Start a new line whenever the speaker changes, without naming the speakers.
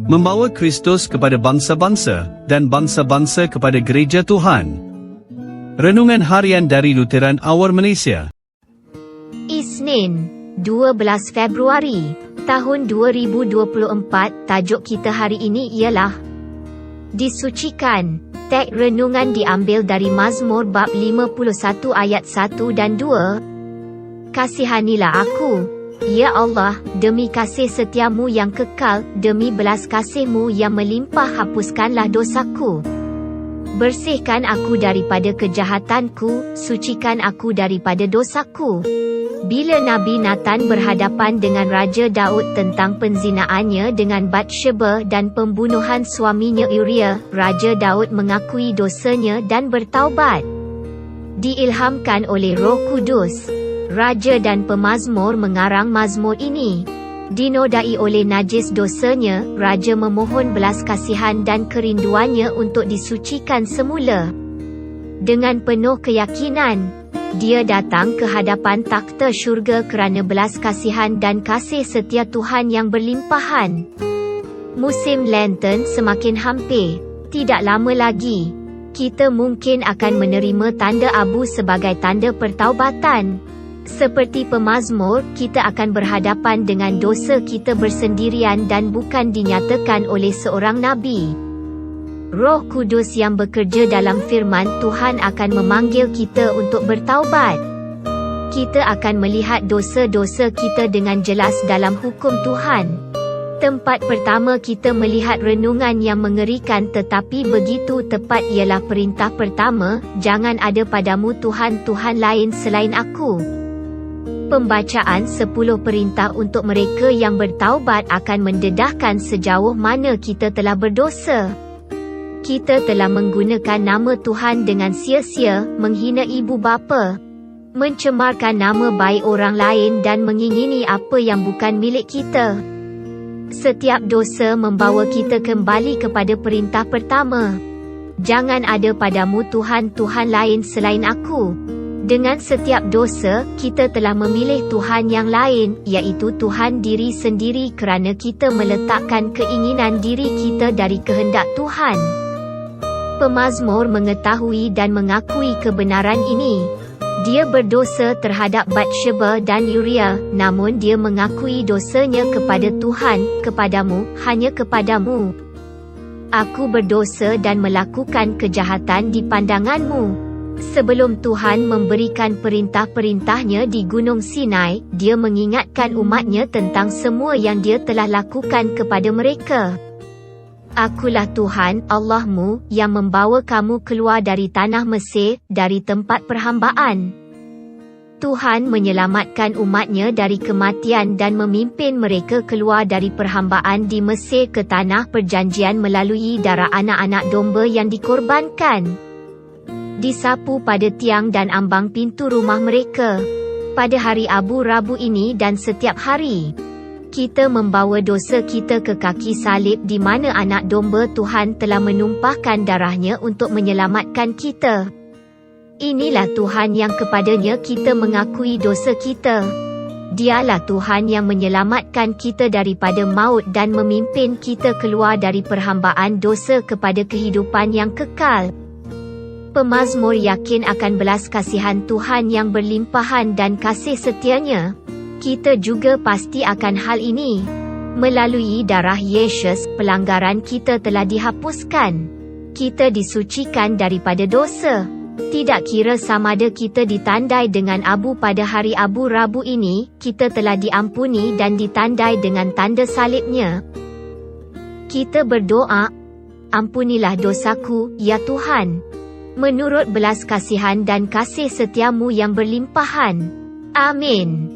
membawa Kristus kepada bangsa-bangsa, dan bangsa-bangsa kepada gereja Tuhan. Renungan Harian dari Lutheran Hour Malaysia.
Isnin, 12 Februari, tahun 2024. Tajuk kita hari ini ialah Disucikan. Teks renungan diambil dari Mazmur bab 51 ayat 1 dan 2. Kasihanilah aku, ya Allah, demi kasih setiamu yang kekal, demi belas kasihmu yang melimpah, hapuskanlah dosaku. Bersihkan aku daripada kejahatanku, sucikan aku daripada dosaku. Bila Nabi Nathan berhadapan dengan Raja Daud tentang penzinaannya dengan Batsheba dan pembunuhan suaminya Uria, Raja Daud mengakui dosanya dan bertaubat. Diilhamkan oleh Roh Kudus, Raja dan pemazmur mengarang mazmur ini. Dinodai oleh najis dosanya, Raja memohon belas kasihan dan kerinduannya untuk disucikan semula. Dengan penuh keyakinan, dia datang ke hadapan takhta syurga kerana belas kasihan dan kasih setia Tuhan yang berlimpahan. Musim Lenten semakin hampir. Tidak lama lagi, kita mungkin akan menerima tanda abu sebagai tanda pertaubatan. Seperti pemazmur, kita akan berhadapan dengan dosa kita bersendirian dan bukan dinyatakan oleh seorang nabi. Roh Kudus yang bekerja dalam firman Tuhan akan memanggil kita untuk bertaubat. Kita akan melihat dosa-dosa kita dengan jelas dalam hukum Tuhan. Tempat pertama kita melihat renungan yang mengerikan tetapi begitu tepat ialah perintah pertama, jangan ada padamu Tuhan-Tuhan lain selain aku. Pembacaan 10 perintah untuk mereka yang bertaubat akan mendedahkan sejauh mana kita telah berdosa. Kita telah menggunakan nama Tuhan dengan sia-sia, menghina ibu bapa, mencemarkan nama baik orang lain dan mengingini apa yang bukan milik kita. Setiap dosa membawa kita kembali kepada perintah pertama. Jangan ada padamu Tuhan-Tuhan lain selain aku. Dengan setiap dosa, kita telah memilih Tuhan yang lain, iaitu Tuhan diri sendiri kerana kita meletakkan keinginan diri kita dari kehendak Tuhan. Pemazmur mengetahui dan mengakui kebenaran ini. Dia berdosa terhadap Batsheba dan Uria, namun dia mengakui dosanya kepada Tuhan, kepadamu, hanya kepadamu. Aku berdosa dan melakukan kejahatan di pandanganmu. Sebelum Tuhan memberikan perintah-perintahnya di Gunung Sinai, dia mengingatkan umatnya tentang semua yang dia telah lakukan kepada mereka. Akulah Tuhan, Allahmu, yang membawa kamu keluar dari tanah Mesir, dari tempat perhambaan. Tuhan menyelamatkan umatnya dari kematian dan memimpin mereka keluar dari perhambaan di Mesir ke tanah perjanjian melalui darah anak-anak domba yang dikorbankan. Disapu pada tiang dan ambang pintu rumah mereka. Pada hari Abu Rabu ini dan setiap hari, kita membawa dosa kita ke kaki salib di mana anak domba Tuhan telah menumpahkan darahnya untuk menyelamatkan kita. Inilah Tuhan yang kepadanya kita mengakui dosa kita. Dialah Tuhan yang menyelamatkan kita daripada maut dan memimpin kita keluar dari perhambaan dosa kepada kehidupan yang kekal. Pemazmur yakin akan belas kasihan Tuhan yang berlimpahan dan kasih setianya. Kita juga pasti akan hal ini. Melalui darah Yesus, pelanggaran kita telah dihapuskan. Kita disucikan daripada dosa. Tidak kira samada kita ditandai dengan abu pada hari Abu Rabu ini, kita telah diampuni dan ditandai dengan tanda salibnya. Kita berdoa, ampunilah dosaku, ya Tuhan, menurut belas kasihan dan kasih setiamu yang berlimpahan. Amin.